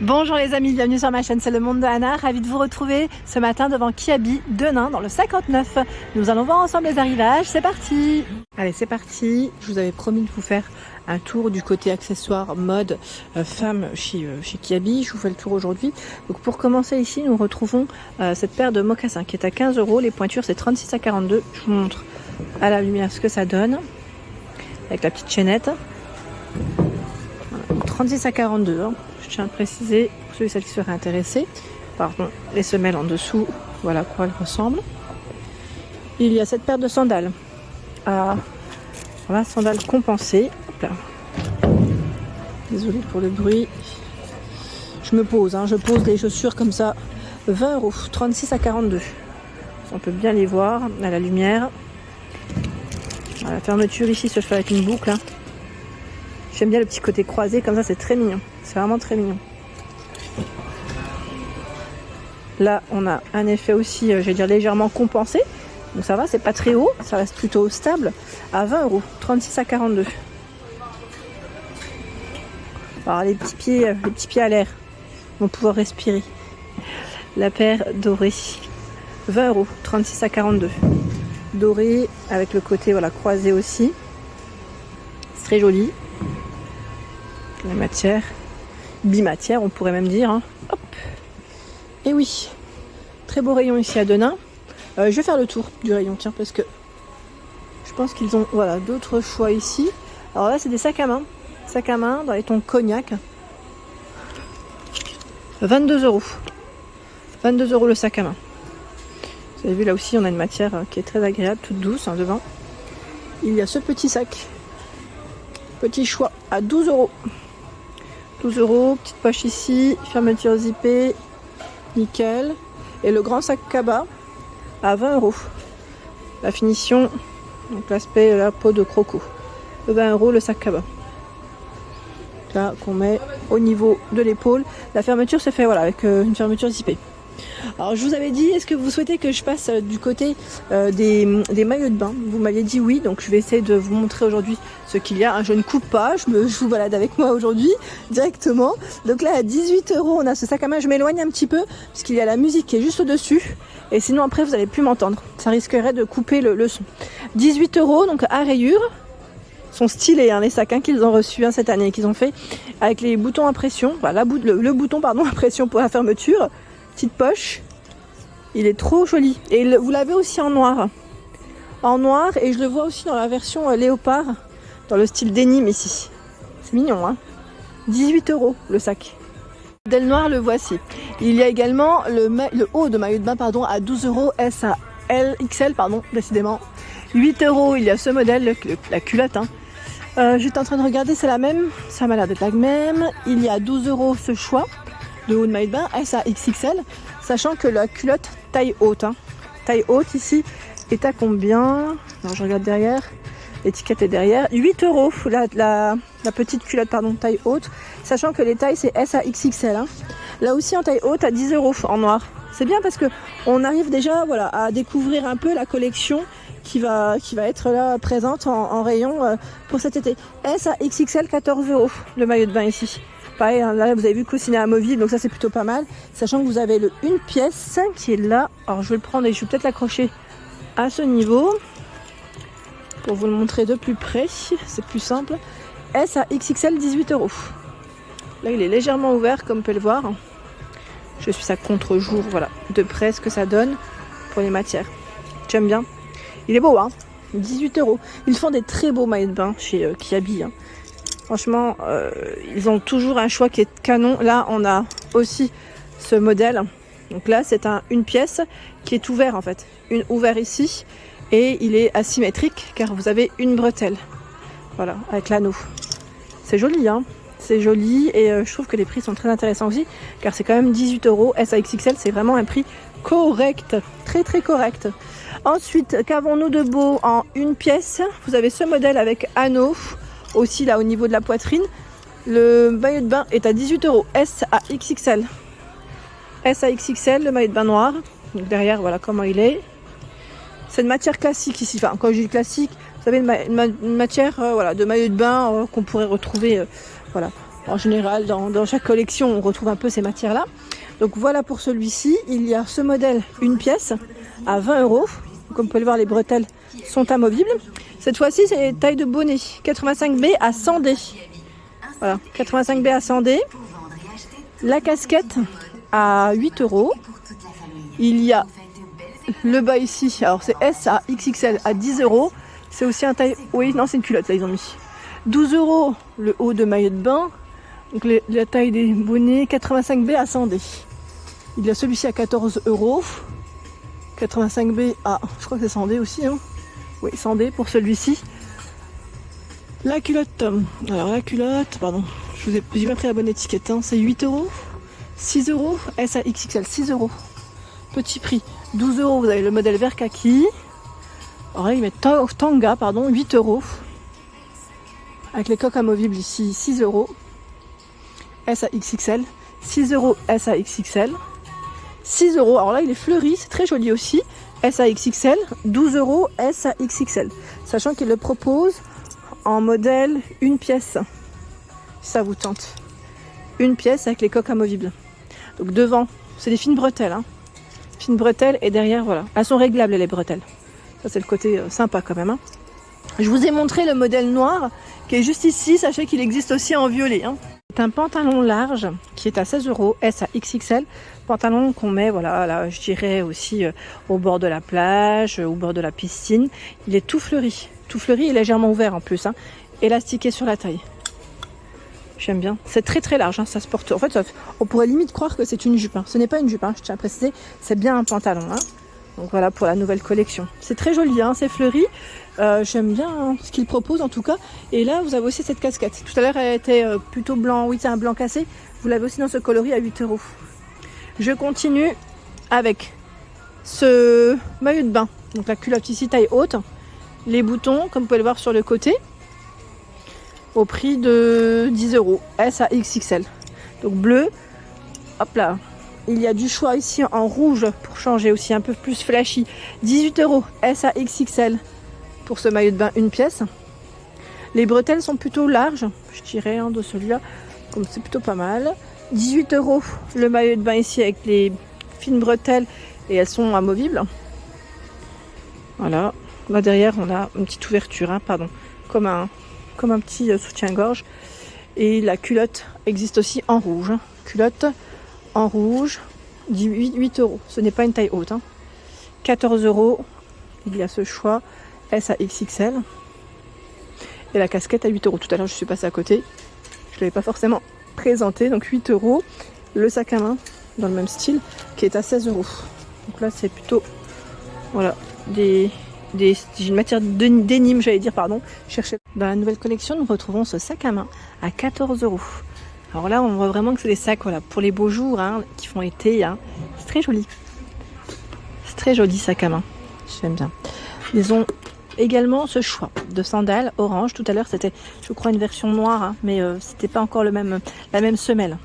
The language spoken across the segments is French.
Bonjour les amis, bienvenue sur ma chaîne, c'est le monde de Anna, ravie de vous retrouver ce matin devant Kiabi de Nain dans le 59. Nous allons voir ensemble les arrivages, c'est parti. Allez c'est parti, je vous avais promis de vous faire un tour du côté accessoires mode femme chez Kiabi, je vous fais le tour aujourd'hui. Donc pour commencer ici, nous retrouvons cette paire de mocassins qui est à 15 €, les pointures c'est 36 à 42, je vous montre à la lumière ce que ça donne, avec la petite chaînette. Voilà, 36 à 42 hein. Je tiens à préciser, pour ceux et celles qui seraient intéressés, pardon, les semelles en dessous, voilà à quoi elles ressemblent. Il y a cette paire de sandales, voilà, sandales compensées. Hop là. Désolée pour le bruit. Je pose les chaussures comme ça, 20 €, 36 à 42. On peut bien les voir à la lumière. Voilà, la fermeture ici se fait avec une boucle. Hein. J'aime bien le petit côté croisé, comme ça c'est très mignon. C'est vraiment très mignon. Là, on a un effet aussi, je vais dire légèrement compensé. Donc ça va, c'est pas très haut, ça reste plutôt stable. À 20 €, 36 à 42. Alors les petits pieds à l'air vont pouvoir respirer. La paire dorée, 20 €, 36 à 42. Doré avec le côté voilà croisé aussi. C'est très joli. La matière, bimatière on pourrait même dire. Hein. Hop. Et oui, très beau rayon ici à Denain. Je vais faire le tour du rayon, tiens, parce que je pense qu'ils ont voilà d'autres choix ici. Alors là, c'est des sacs à main dans les tons cognac. 22 €. 22 € le sac à main. Vous avez vu, là aussi, on a une matière qui est très agréable, toute douce, hein, devant. Il y a ce petit sac. Petit choix à 12 €. 12 €, petite poche ici, fermeture zippée, nickel. Et le grand sac cabas à 20 €. La finition, donc l'aspect, la peau de croco. 20 € le sac cabas. Là, qu'on met au niveau de l'épaule. La fermeture se fait voilà, avec une fermeture zippée. Alors je vous avais dit, est-ce que vous souhaitez que je passe du côté des maillots de bain? Vous m'aviez dit oui, donc je vais essayer de vous montrer aujourd'hui ce qu'il y a. Je ne coupe pas, je vous balade avec moi aujourd'hui directement. Donc là à 18 €, on a ce sac à main. Je m'éloigne un petit peu parce qu'il y a la musique qui est juste au-dessus. Et sinon après vous n'allez plus m'entendre. Ça risquerait de couper le son. 18 €, donc à rayures. Sont stylés hein, les sacs hein, qu'ils ont reçus hein, cette année, qu'ils ont fait avec les boutons à pression. Voilà, le bouton pardon, à pression pour la fermeture. Petite poche, il est trop joli. Et vous l'avez aussi en noir. En noir, et je le vois aussi dans la version léopard, dans le style denim ici. C'est mignon, hein. 18 € le sac. Le modèle noir, le voici. Il y a également le haut de maillot de bain pardon, à 12 €, S à XL, pardon, décidément. 8 €, il y a ce modèle, la culotte. Hein. J'étais en train de regarder, c'est la même. Ça m'a l'air d'être la même. Il y a 12 € ce choix de haut de maillot de bain, S à XXL, sachant que la culotte taille haute, hein. Taille haute ici est à combien? Alors je regarde derrière, l'étiquette est derrière, 8 € la petite culotte pardon, taille haute, sachant que les tailles c'est S à XXL. Hein. Là aussi en taille haute à 10 € en noir. C'est bien parce que on arrive déjà voilà, à découvrir un peu la collection qui va être là présente en rayon pour cet été. S à XXL, 14 € le maillot de bain ici. Pareil, là vous avez vu coussinet amovible, donc ça c'est plutôt pas mal. Sachant que vous avez une pièce qui est là. Alors je vais le prendre et je vais peut-être l'accrocher à ce niveau pour vous le montrer de plus près. C'est plus simple. S à XXL, 18 €. Là il est légèrement ouvert comme vous pouvez le voir. Je suis à contre-jour, voilà, de près ce que ça donne pour les matières. J'aime bien. Il est beau, hein. 18 €. Ils font des très beaux maillots de bain chez Kiabi. Hein. Franchement, ils ont toujours un choix qui est canon. Là, on a aussi ce modèle. Donc là, c'est une pièce qui est ouverte en fait. Ouvert ici. Et il est asymétrique car vous avez une bretelle. Voilà, avec l'anneau. C'est joli, hein. C'est joli et je trouve que les prix sont très intéressants aussi. Car c'est quand même 18 €. S à XXL, c'est vraiment un prix correct. Très très correct. Ensuite, qu'avons-nous de beau en une pièce? Vous avez ce modèle avec anneau. Aussi là au niveau de la poitrine, le maillot de bain est à 18 €, S à XXL. S à XXL, le maillot de bain noir. Donc derrière, voilà comment il est. C'est une matière classique ici. Enfin, quand je dis classique, vous savez, une matière voilà, de maillot de bain qu'on pourrait retrouver voilà, En général, dans chaque collection, on retrouve un peu ces matières-là. Donc voilà pour celui-ci. Il y a ce modèle, une pièce, à 20 €. Comme vous pouvez le voir, les bretelles sont amovibles. Cette fois-ci, c'est taille de bonnet. 85B à 100D. Voilà, 85B à 100D. La casquette à 8 €. Il y a le bas ici. Alors c'est S à XXL à 10 €. C'est aussi un taille... Oui, non, c'est une culotte, là, ils ont mis. 12 € le haut de maillot de bain. Donc la taille des bonnets, 85B à 100D. Il y a celui-ci à 14 €. 85B à, je crois que c'est 100D aussi. Hein. Oui, 100D pour celui-ci. La culotte, alors la culotte, pardon, j'ai pas pris la bonne étiquette. Hein. C'est 8 €, 6 €, S à XXL, 6 €. Petit prix, 12 €, vous avez le modèle vert kaki. Alors là, ils mettent Tanga, pardon, 8 €. Avec les coques amovibles ici, 6 €. S à XXL, 6 € S à XXL, 6 €, alors là il est fleuri, c'est très joli aussi, S à XXL, 12 € S à XXL, sachant qu'il le propose en modèle une pièce, si ça vous tente, une pièce avec les coques amovibles. Donc devant, c'est des fines bretelles, hein. Fines bretelles, et derrière, voilà, elles sont réglables les bretelles, ça c'est le côté sympa quand même, hein. Je vous ai montré le modèle noir qui est juste ici, sachez qu'il existe aussi en violet, hein. C'est un pantalon large qui est à 16 €, S à XXL. Pantalon qu'on met, voilà, là, je dirais aussi au bord de la plage, au bord de la piscine. Il est tout fleuri et légèrement ouvert en plus, hein. Élastiqué sur la taille. J'aime bien. C'est très très large, hein, ça se porte. En fait, on pourrait limite croire que c'est une jupe, hein. Ce n'est pas une jupe, hein, je tiens à préciser. C'est bien un pantalon, hein. Donc voilà pour la nouvelle collection. C'est très joli, hein, c'est fleuri. J'aime bien, hein, ce qu'il propose en tout cas. Et là, vous avez aussi cette casquette. Tout à l'heure, elle était plutôt blanc. Oui, c'est un blanc cassé. Vous l'avez aussi dans ce coloris à 8 €. Je continue avec ce maillot de bain. Donc la culotte ici, taille haute. Les boutons, comme vous pouvez le voir sur le côté. Au prix de 10 €. S à XXL. Donc bleu. Hop là. Il y a du choix ici en rouge pour changer aussi, un peu plus flashy. 18 € S à XXL pour ce maillot de bain, une pièce. Les bretelles sont plutôt larges, je dirais, hein, de celui-là. Comme c'est plutôt pas mal. 18 € le maillot de bain ici avec les fines bretelles et elles sont amovibles. Voilà. Là derrière, on a une petite ouverture, hein, pardon, comme un petit soutien-gorge. Et la culotte existe aussi en rouge. Hein. Culotte en rouge, 8 €. Ce n'est pas une taille haute. Hein. 14 €. Il y a ce choix S à XXL. Et la casquette à 8 €. Tout à l'heure, je suis passée à côté. Je ne l'avais pas forcément présenté. Donc 8 €. Le sac à main, dans le même style, qui est à 16 €. Donc là, c'est plutôt, voilà, une matière d'énigme, j'allais dire, pardon. Chercher. Dans la nouvelle collection, nous retrouvons ce sac à main à 14 €. Alors là, on voit vraiment que c'est des sacs, voilà, pour les beaux jours, hein, qui font été. Hein. C'est très joli. C'est très joli sac à main. J'aime bien. Ils ont également ce choix de sandales orange. Tout à l'heure, c'était, je crois, une version noire, hein, mais c'était pas encore la même semelle.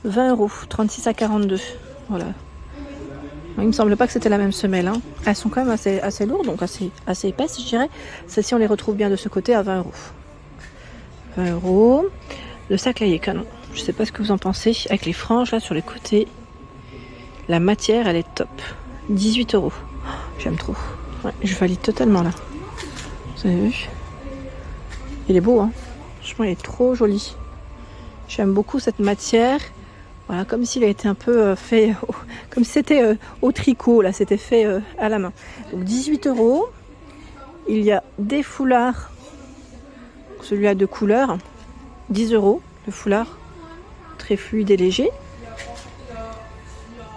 20 €, 36 à 42. Voilà. Il me semble pas que c'était la même semelle. Hein. Elles sont quand même assez lourdes, donc assez épaisses, je dirais. Celles-ci, on les retrouve bien de ce côté à 20 €. 20 €. Le sac là, il est canon. Je sais pas ce que vous en pensez. Avec les franges là sur les côtés. La matière, elle est top. 18 €. Oh, j'aime trop. Ouais, je valide totalement là. Vous avez vu? Il est beau, hein. Franchement, il est trop joli. J'aime beaucoup cette matière. Voilà, comme s'il a été un peu fait, comme si c'était au tricot, là, c'était fait à la main. Donc 18 €. Il y a des foulards. Celui-là de couleur. 10 € le foulard, très fluide et léger.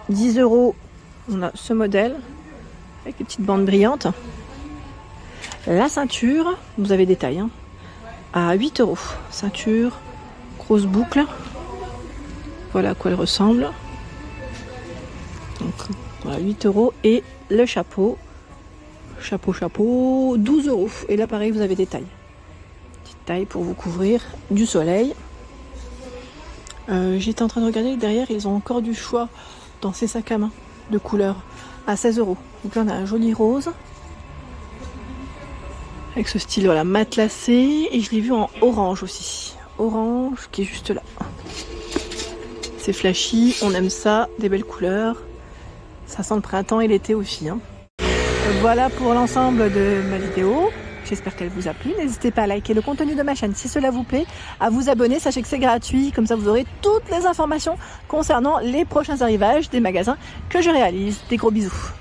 10 €, on a ce modèle avec des petites bandes brillantes. La ceinture, vous avez des tailles, hein, à 8 €. Ceinture, grosse boucle. Voilà à quoi elle ressemble. Donc voilà, 8 €. Et le chapeau, 12 €. Et là pareil, vous avez des tailles. Taille pour vous couvrir du soleil. J'étais en train de regarder derrière, ils ont encore du choix dans ces sacs à main de couleur à 16 €. Donc là on a un joli rose avec ce style, voilà, matelassé, et je l'ai vu en orange aussi. orange qui est juste là. C'est flashy, on aime ça, des belles couleurs. Ça sent le printemps et l'été aussi. Hein. Voilà pour l'ensemble de ma vidéo. J'espère qu'elle vous a plu. N'hésitez pas à liker le contenu de ma chaîne si cela vous plaît, à vous abonner. Sachez que c'est gratuit, comme ça vous aurez toutes les informations concernant les prochains arrivages des magasins que je réalise. Des gros bisous.